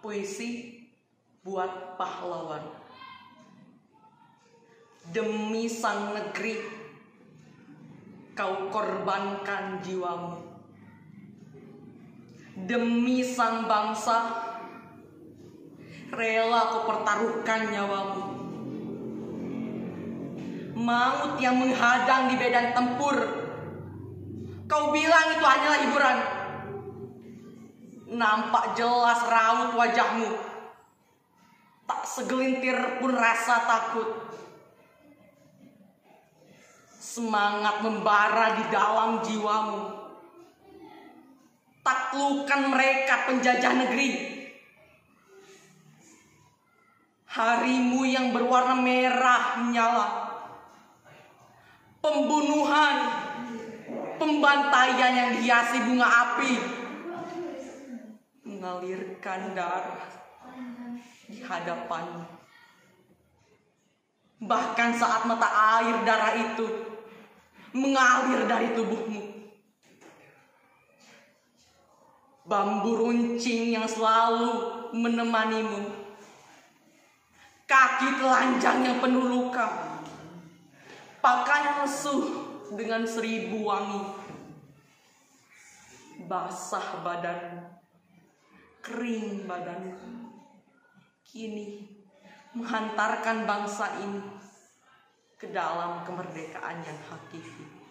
Puisi buat pahlawan. Demi sang negeri, kau korbankan jiwamu. Demi sang bangsa, rela kau pertaruhkan nyawamu. Maut yang menghadang di medan tempur, kau bilang itu hanyalah hiburan. Nampak jelas raut wajahmu, tak segelintir pun rasa takut. Semangat membara di dalam jiwamu. Taklukkan mereka penjajah negeri. Harimu yang berwarna merah menyala. Pembunuhan, pembantaian yang dihiasi bunga api, mengalirkan darah di hadapanmu. Bahkan saat mata air darah itu mengalir dari tubuhmu, bambu runcing yang selalu menemanimu, kaki telanjang yang penuh luka, pakaian lesuh dengan 1000 wangi, basah badanmu, kering badanmu, kini menghantarkan bangsa ini ke dalam kemerdekaan yang hakiki.